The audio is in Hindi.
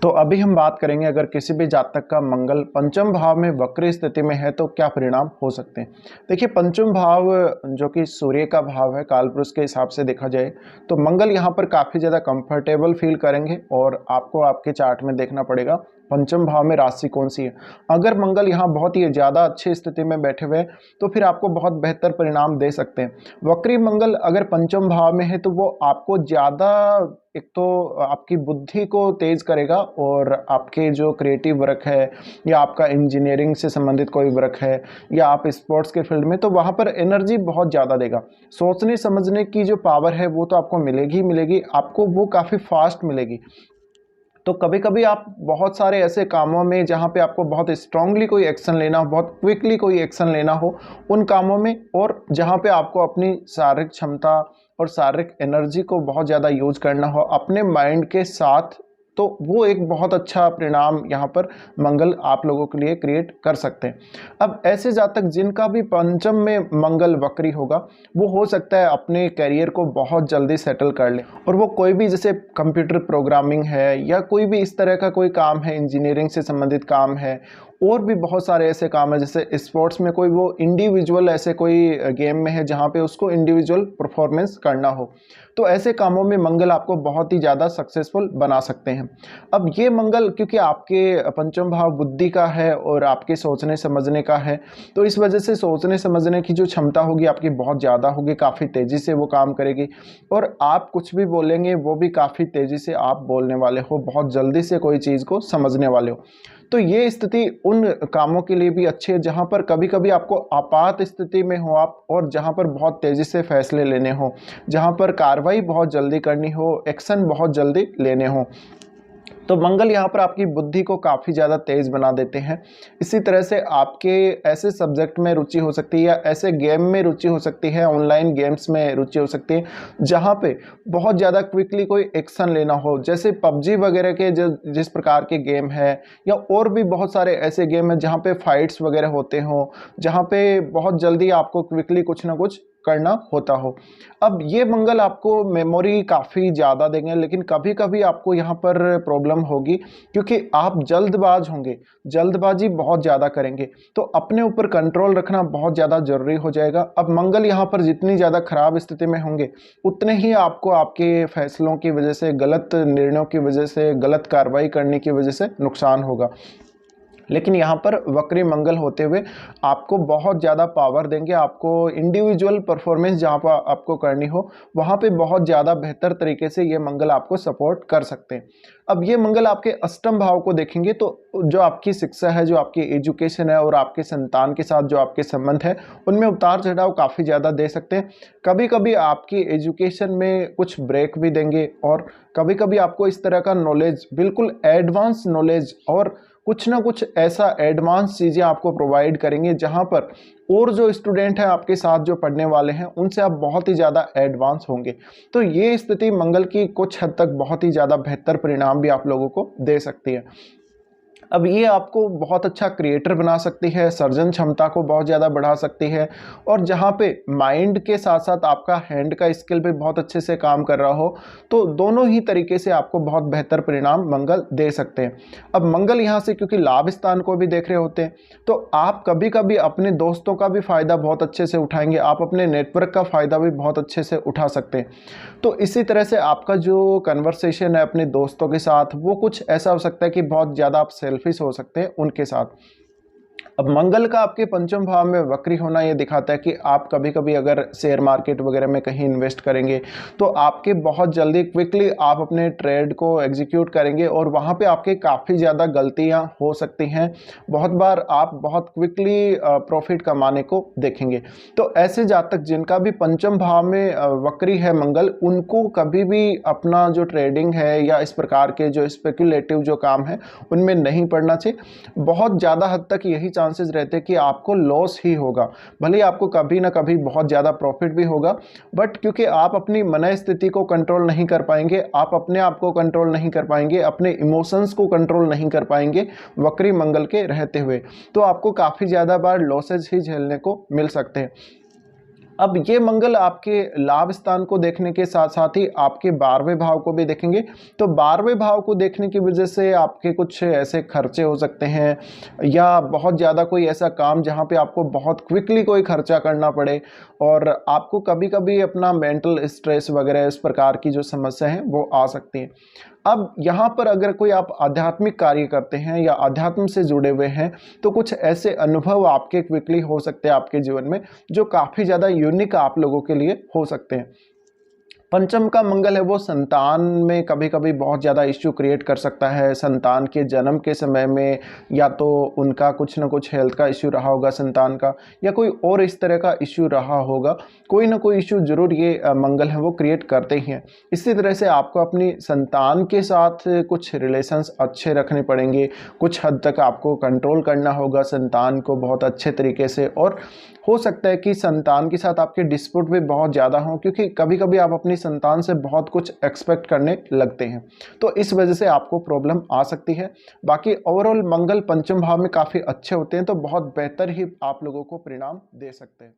तो अभी हम बात करेंगे अगर किसी भी जातक का मंगल पंचम भाव में वक्री स्थिति में है तो क्या परिणाम हो सकते हैं। देखिए, पंचम भाव जो कि सूर्य का भाव है, कालपुरुष के हिसाब से देखा जाए तो मंगल यहाँ पर काफ़ी ज़्यादा कंफर्टेबल फील करेंगे और आपको आपके चार्ट में देखना पड़ेगा पंचम भाव में राशि कौन सी है। अगर मंगल यहाँ बहुत ही ज़्यादा अच्छी स्थिति में बैठे हुए हैं तो फिर आपको बहुत बेहतर परिणाम दे सकते हैं। वक्री मंगल अगर पंचम भाव में है तो वो आपको ज़्यादा, एक तो आपकी बुद्धि को तेज करेगा और आपके जो क्रिएटिव वर्क है या आपका इंजीनियरिंग से संबंधित कोई वर्क है या आप स्पोर्ट्स के फील्ड में, तो वहाँ पर एनर्जी बहुत ज़्यादा देगा। सोचने समझने की जो पावर है वो तो आपको मिलेगी ही मिलेगी, आपको वो काफ़ी फास्ट मिलेगी। तो कभी कभी आप बहुत सारे ऐसे कामों में जहाँ पे आपको बहुत स्ट्रांगली कोई एक्शन लेना हो, बहुत क्विकली कोई एक्शन लेना हो उन कामों में, और जहाँ पे आपको अपनी शारीरिक क्षमता और शारीरिक एनर्जी को बहुत ज़्यादा यूज करना हो अपने माइंड के साथ, तो वो एक बहुत अच्छा परिणाम यहाँ पर मंगल आप लोगों के लिए क्रिएट कर सकते हैं। अब ऐसे जातक जिनका भी पंचम में मंगल वक्री होगा, वो हो सकता है अपने करियर को बहुत जल्दी सेटल कर ले और वो कोई भी, जैसे कंप्यूटर प्रोग्रामिंग है या कोई भी इस तरह का कोई काम है, इंजीनियरिंग से संबंधित काम है, और भी बहुत सारे ऐसे काम है, जैसे स्पोर्ट्स में कोई वो इंडिविजुअल ऐसे कोई गेम में है जहाँ पे उसको इंडिविजुअल परफॉर्मेंस करना हो, तो ऐसे कामों में मंगल आपको बहुत ही ज़्यादा सक्सेसफुल बना सकते हैं। अब ये मंगल क्योंकि आपके पंचम भाव बुद्धि का है और आपके सोचने समझने का है, तो इस वजह से सोचने समझने की जो क्षमता होगी आपकी बहुत ज़्यादा होगी, काफ़ी तेज़ी से वो काम करेगी और आप कुछ भी बोलेंगे वो भी काफ़ी तेज़ी से आप बोलने वाले हो, बहुत जल्दी से कोई चीज़ को समझने वाले हो। तो ये स्थिति उन कामों के लिए भी अच्छी है जहाँ पर कभी कभी आपको आपात स्थिति में हो आप, और जहाँ पर बहुत तेज़ी से फैसले लेने हो, जहाँ पर कार्रवाई बहुत जल्दी करनी हो, एक्शन बहुत जल्दी लेने हो, तो मंगल यहाँ पर आपकी बुद्धि को काफ़ी ज़्यादा तेज बना देते हैं। इसी तरह से आपके ऐसे सब्जेक्ट में रुचि हो सकती है या ऐसे गेम में रुचि हो सकती है, ऑनलाइन गेम्स में रुचि हो सकती है जहाँ पे बहुत ज़्यादा क्विकली कोई एक्शन लेना हो, जैसे पबजी वगैरह के जिस प्रकार के गेम है, या और भी बहुत सारे ऐसे गेम हैं जहाँ पे फाइट्स वगैरह होते हों, जहाँ पे बहुत जल्दी आपको क्विकली कुछ ना कुछ करना होता हो। अब ये मंगल आपको मेमोरी काफ़ी ज़्यादा देंगे, लेकिन कभी कभी आपको यहाँ पर प्रॉब्लम होगी क्योंकि आप जल्दबाज होंगे, जल्दबाजी बहुत ज़्यादा करेंगे, तो अपने ऊपर कंट्रोल रखना बहुत ज़्यादा ज़रूरी हो जाएगा। अब मंगल यहाँ पर जितनी ज़्यादा खराब स्थिति में होंगे उतने ही आपको आपके फैसलों की वजह से, गलत निर्णयों की वजह से, गलत कार्रवाई करने की वजह से नुकसान होगा। लेकिन यहाँ पर वक्री मंगल होते हुए आपको बहुत ज़्यादा पावर देंगे, आपको इंडिविजुअल परफॉर्मेंस जहाँ पर आपको करनी हो वहाँ पे बहुत ज़्यादा बेहतर तरीके से ये मंगल आपको सपोर्ट कर सकते हैं। अब ये मंगल आपके अष्टम भाव को देखेंगे तो जो आपकी शिक्षा है, जो आपकी एजुकेशन है और आपके संतान के साथ जो आपके संबंध है, उनमें उतार चढ़ाव काफ़ी ज़्यादा दे सकते हैं। कभी कभी आपकी एजुकेशन में कुछ ब्रेक भी देंगे और कभी कभी आपको इस तरह का नॉलेज, बिल्कुल एडवांस नॉलेज और कुछ ना कुछ ऐसा एडवांस चीज़ें आपको प्रोवाइड करेंगे जहां पर और जो स्टूडेंट हैं आपके साथ जो पढ़ने वाले हैं उनसे आप बहुत ही ज़्यादा एडवांस होंगे। तो ये स्थिति मंगल की कुछ हद तक बहुत ही ज़्यादा बेहतर परिणाम भी आप लोगों को दे सकती है। अब ये आपको बहुत अच्छा क्रिएटर बना सकती है, सर्जन क्षमता को बहुत ज़्यादा बढ़ा सकती है, और जहाँ पे माइंड के साथ साथ आपका हैंड का स्किल भी बहुत अच्छे से काम कर रहा हो, तो दोनों ही तरीके से आपको बहुत बेहतर परिणाम मंगल दे सकते हैं। अब मंगल यहाँ से क्योंकि लाभ स्थान को भी देख रहे होते हैं, तो आप कभी कभी अपने दोस्तों का भी फ़ायदा बहुत अच्छे से उठाएंगे, आप अपने नेटवर्क का फ़ायदा भी बहुत अच्छे से उठा सकते हैं। तो इसी तरह से आपका जो कन्वर्सेशन है अपने दोस्तों के साथ वो कुछ ऐसा हो सकता है कि बहुत ज़्यादा आप सेल्फिश हो सकते हैं उनके साथ। अब मंगल का आपके पंचम भाव में वक्री होना ये दिखाता है कि आप कभी कभी अगर शेयर मार्केट वगैरह में कहीं इन्वेस्ट करेंगे तो आपके बहुत जल्दी क्विकली आप अपने ट्रेड को एग्जीक्यूट करेंगे और वहाँ पे आपके काफ़ी ज़्यादा गलतियाँ हो सकती हैं। बहुत बार आप बहुत क्विकली प्रॉफिट कमाने को देखेंगे। तो ऐसे जातक जिनका भी पंचम भाव में वक्री है मंगल, उनको कभी भी अपना जो ट्रेडिंग है या इस प्रकार के जो स्पेक्युलेटिव जो काम है उनमें नहीं पड़ना चाहिए। बहुत ज़्यादा हद तक यही चांसेस रहते हैं कि आपको लॉस ही होगा, भले ही आपको कभी ना कभी बहुत ज़्यादा प्रॉफिट भी होगा, बट क्योंकि आप अपनी मन स्थिति को कंट्रोल नहीं कर पाएंगे, आप अपने आप को कंट्रोल नहीं कर पाएंगे, अपने इमोशंस को कंट्रोल नहीं कर पाएंगे वक्री मंगल के रहते हुए, तो आपको काफ़ी ज़्यादा बार लॉसेज ही झेलने को मिल सकते हैं। अब ये मंगल आपके लाभ स्थान को देखने के साथ साथ ही आपके 12वें भाव को भी देखेंगे। तो 12वें भाव को देखने की वजह से आपके कुछ ऐसे खर्चे हो सकते हैं या बहुत ज़्यादा कोई ऐसा काम जहाँ पे आपको बहुत क्विकली कोई खर्चा करना पड़े और आपको कभी कभी अपना मेंटल स्ट्रेस वगैरह इस प्रकार की जो समस्या है वो आ सकती है। अब यहाँ पर अगर कोई आप आध्यात्मिक कार्य करते हैं या अध्यात्म से जुड़े हुए हैं तो कुछ ऐसे अनुभव आपके क्विकली हो सकते हैं आपके जीवन में जो काफ़ी ज़्यादा यूनिक आप लोगों के लिए हो सकते हैं। पंचम का मंगल है वो संतान में कभी कभी बहुत ज़्यादा इश्यू क्रिएट कर सकता है। संतान के जन्म के समय में या तो उनका कुछ ना कुछ हेल्थ का इश्यू रहा होगा संतान का, या कोई और इस तरह का इश्यू रहा होगा। कोई ना कोई इश्यू जरूर ये मंगल है वो क्रिएट करते ही हैं। इसी तरह से आपको अपनी संतान के साथ कुछ रिलेशंस अच्छे रखने पड़ेंगे, कुछ हद तक आपको कंट्रोल करना होगा संतान को बहुत अच्छे तरीके से। और हो सकता है कि संतान के साथ आपके डिस्प्यूट भी बहुत ज़्यादा हों, क्योंकि कभी कभी आप अपनी संतान से बहुत कुछ एक्सपेक्ट करने लगते हैं, तो इस वजह से आपको प्रॉब्लम आ सकती है। बाकी ओवरऑल मंगल पंचम भाव में काफ़ी अच्छे होते हैं, तो बहुत बेहतर ही आप लोगों को परिणाम दे सकते हैं।